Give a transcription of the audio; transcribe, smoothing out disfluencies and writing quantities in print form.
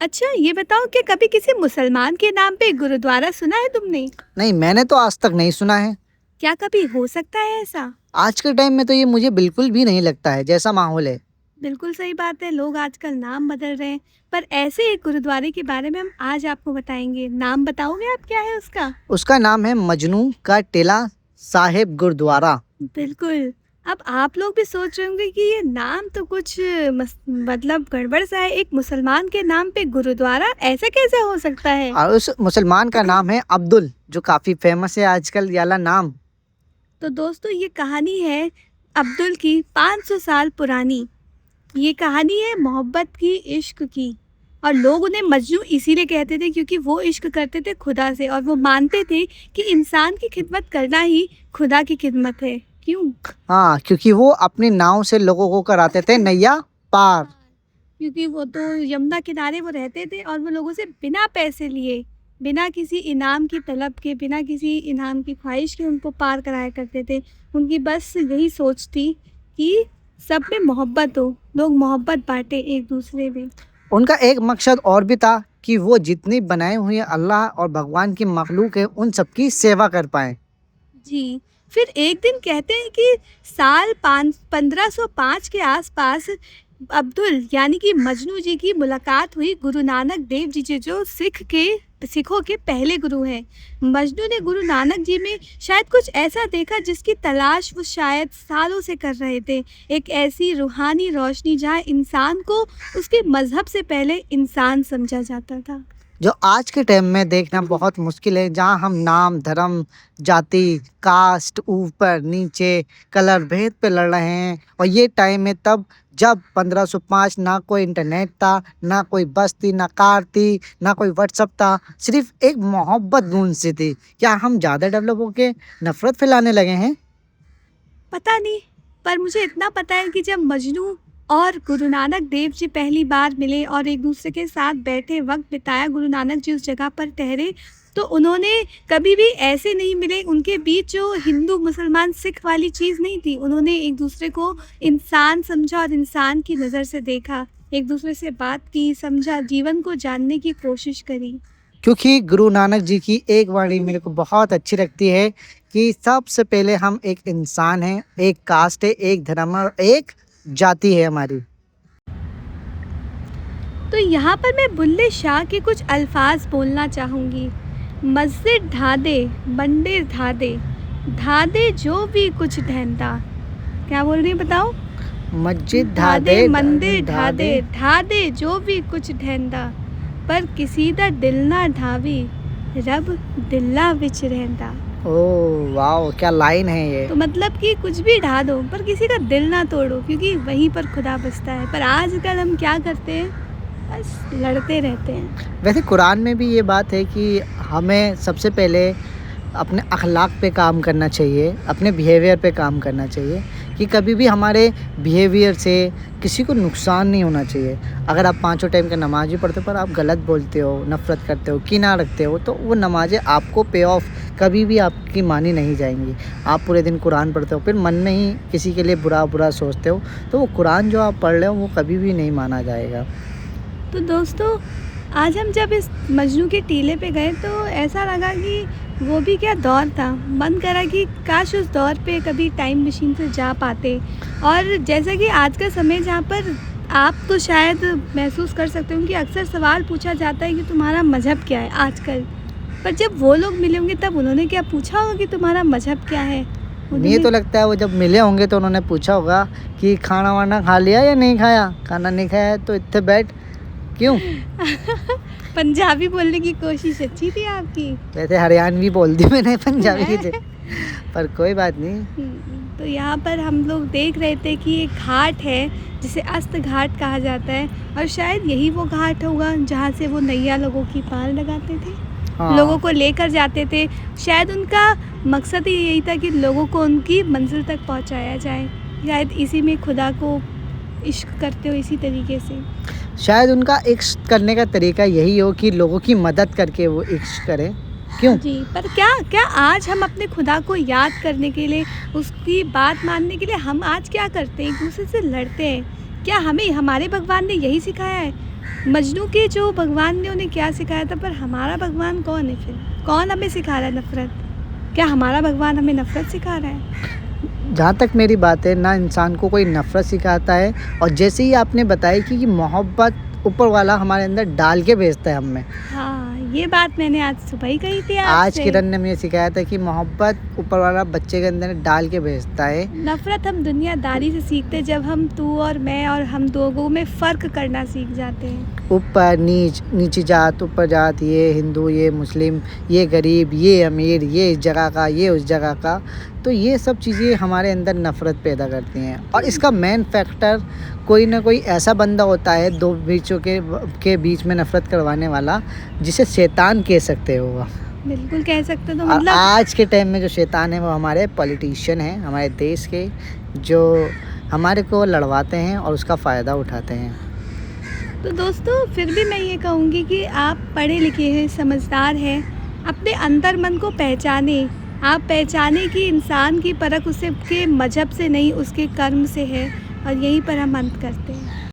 अच्छा, ये बताओ कि कभी किसी मुसलमान के नाम पे गुरुद्वारा सुना है तुमने? नहीं, मैंने तो आज तक नहीं सुना है। क्या कभी हो सकता है ऐसा? आज के टाइम में तो ये मुझे बिल्कुल भी नहीं लगता है, जैसा माहौल है। बिल्कुल सही बात है, लोग आजकल नाम बदल रहे हैं। पर ऐसे एक गुरुद्वारे के बारे में हम आज आपको बताएंगे। नाम बताओगे आप, क्या है उसका? उसका नाम है मजनू का टीला साहिब गुरुद्वारा। बिल्कुल। अब आप लोग भी सोच रहे होंगे कि ये नाम तो कुछ मतलब गड़बड़ सा है। एक मुसलमान के नाम पे गुरुद्वारा, ऐसा कैसे हो सकता है? और उस मुसलमान का नाम है अब्दुल, जो काफी फेमस है आजकल, ये वाला नाम। तो दोस्तों, ये कहानी है अब्दुल की, 500 साल पुरानी। ये कहानी है मोहब्बत की, इश्क की। और लोग उन्हें मजनू इसीलिए कहते थे क्योंकि वो इश्क करते थे खुदा से, और वो मानते थे कि इंसान की खिदमत करना ही खुदा की खिदमत है। क्यों? हाँ, क्योंकि वो अपनी नाव से लोगों को कराते थे नैया पार। क्योंकि वो तो यमुना किनारे वो रहते थे और वो लोगों से बिना पैसे लिए, बिना किसी इनाम की तलब के, बिना किसी इनाम की ख्वाहिश के उनको पार कराया करते थे। उनकी बस यही सोच थी कि सब में मोहब्बत हो, लोग मोहब्बत बांटे एक दूसरे में। उनका एक मकसद और भी था कि वो जितनी बनाई हुई अल्लाह और भगवान की मखलूक है, उन सबकी सेवा कर पाए। जी। फिर एक दिन कहते हैं कि साल 1505 के आसपास अब्दुल यानी कि मजनू जी की मुलाकात हुई गुरु नानक देव जी से, जो सिखों के पहले गुरु हैं। मजनू ने गुरु नानक जी में शायद कुछ ऐसा देखा जिसकी तलाश वो शायद सालों से कर रहे थे। एक ऐसी रूहानी रोशनी जहाँ इंसान को उसके मजहब से पहले इंसान समझा जाता था। जो आज के टाइम में देखना बहुत मुश्किल है, जहाँ हम नाम, धर्म, जाति, कास्ट, ऊपर नीचे, कलर भेद पे लड़ रहे हैं। और ये टाइम है तब जब 1505 ना कोई इंटरनेट था, ना कोई बस थी, ना कार थी, ना कोई व्हाट्सअप था, सिर्फ एक मोहब्बत गूंज सी थी। क्या हम ज़्यादा डेवलप होके नफरत फैलाने लगे हैं? पता नहीं, पर मुझे इतना पता है कि जब मजनू और गुरु नानक देव जी पहली बार मिले और एक दूसरे के साथ बैठे, वक्त बिताया, गुरु नानक जी उस जगह पर ठहरे, तो उन्होंने कभी भी ऐसे नहीं मिले। उनके बीच जो हिंदू मुसलमान सिख वाली चीज़ नहीं थी, उन्होंने एक दूसरे को इंसान समझा और इंसान की नज़र से देखा, एक दूसरे से बात की, समझा, जीवन को जानने की कोशिश करी। क्योंकि गुरु नानक जी की एक वाणी मेरे को बहुत अच्छी लगती है कि सबसे पहले हम एक इंसान हैं, एक कास्ट है, एक धर्म और एक जाति है हमारी। तो यहाँ पर मैं बुल्ले शाह के कुछ अल्फाज बोलना चाहूँगी। मस्जिद ढादे, मंदिर ढादे, ढादे जो भी कुछ ढहंदा। क्या बोल रही हैं बताओ? मस्जिद ढादे ढादे मंदिर ढादे, ढादे जो भी कुछ ढहंदा, पर किसी दा दिल ना ढावी, रब दिल्ला विच रहंदा। ओह वाह, क्या लाइन है ये। तो मतलब कि कुछ भी ढा दो पर किसी का दिल ना तोड़ो, क्योंकि वहीं पर खुदा बसता है। पर आजकल हम क्या करते हैं, बस लड़ते रहते हैं। वैसे कुरान में भी ये बात है कि हमें सबसे पहले अपने अखलाक पे काम करना चाहिए, अपने बिहेवियर पे काम करना चाहिए, कि कभी भी हमारे बिहेवियर से किसी को नुकसान नहीं होना चाहिए। अगर आप पाँचों टाइम का नमाज भी पढ़ते हो पर आप गलत बोलते हो, नफ़रत करते हो, कीना रखते हो, तो वो नमाज़ें आपको पे ऑफ कभी भी आपकी मानी नहीं जाएंगी। आप पूरे दिन कुरान पढ़ते हो फिर मन में ही किसी के लिए बुरा बुरा सोचते हो, तो वो कुरान जो आप पढ़ रहे हो वो कभी भी नहीं माना जाएगा। तो दोस्तों, आज हम जब इस मजनू के टीले पे गए तो ऐसा लगा कि वो भी क्या दौर था। मन करा कि काश उस दौर पे कभी टाइम मशीन से जा पाते। और जैसा कि आज का समय, जहाँ पर आप तो शायद महसूस कर सकते हो कि अक्सर सवाल पूछा जाता है कि तुम्हारा मज़हब क्या है आजकल। पर जब वो लोग मिले होंगे तब उन्होंने क्या पूछा होगा कि तुम्हारा मज़हब क्या है? मुझे तो लगता है वो जब मिले होंगे तो उन्होंने पूछा होगा कि खाना वाना खा लिया या नहीं खाया। खाना नहीं खाया तो इतने बैठ क्यों। पंजाबी बोलने की कोशिश अच्छी थी आपकी। वैसे हरियाणवी बोल दी मैंने, पंजाबी की थे, पर कोई बात नहीं। तो यहाँ पर हम लोग देख रहे थे कि एक घाट है जिसे अस्त घाट कहा जाता है, और शायद यही वो घाट होगा जहाँ से वो नैया लोगों की पार लगाते थे। हाँ। लोगों को लेकर जाते थे। शायद उनका मकसद ही यही था कि लोगों को उनकी मंजिल तक पहुँचाया जाए। शायद इसी में खुदा को इश्क करते हो, इसी तरीके से। शायद उनका इश्क करने का तरीका यही हो कि लोगों की मदद करके वो इश्क करें। क्यों? जी, पर क्या क्या आज हम अपने खुदा को याद करने के लिए, उसकी बात मानने के लिए हम आज क्या करते हैं? एक दूसरे से लड़ते हैं। क्या हमें हमारे भगवान ने यही सिखाया है? मजनू के जो भगवान ने उन्हें क्या सिखाया था, पर हमारा भगवान कौन है फिर? कौन हमें सिखा रहा है नफ़रत? क्या हमारा भगवान हमें नफ़रत सिखा रहा है? जहाँ तक मेरी बात है, ना इंसान को कोई नफ़रत सिखाता है, और जैसे ही आपने बताया कि मोहब्बत ऊपर वाला हमारे अंदर डाल के भेजता है हमें। हाँ, ये बात मैंने आज सुबह ही कही थी आज आपसे। किरण ने मुझे सिखाया था कि मोहब्बत ऊपर वाला बच्चे के अंदर डाल के भेजता है। नफ़रत हम दुनियादारी से सीखते हैं, जब हम तू और मैं और हम लोगों में फ़र्क करना सीख जाते हैं। ऊपर नीच, नीची जात ऊपर जात, ये हिंदू ये मुस्लिम, ये गरीब ये अमीर, ये इस जगह का ये उस जगह का, तो ये सब चीज़ें हमारे अंदर नफ़रत पैदा करती हैं। और इसका मेन फैक्टर कोई ना कोई ऐसा बंदा होता है दो बीचों के बीच में नफ़रत करवाने वाला, जिसे शैतान कह सकते हो वो। बिल्कुल कह सकते हो, तो और मतलब आज के टाइम में जो शैतान है वो हमारे पॉलिटिशियन हैं, हमारे देश के, जो हमारे को लड़वाते हैं और उसका फ़ायदा उठाते हैं। तो दोस्तों फिर भी मैं ये कहूँगी कि आप पढ़े लिखे हैं, समझदार हैं, अपने अंतर मन को पहचानें। आप पहचानें कि इंसान की परख उसके मज़हब से नहीं, उसके कर्म से है। और यहीं पर हम अंत करते हैं।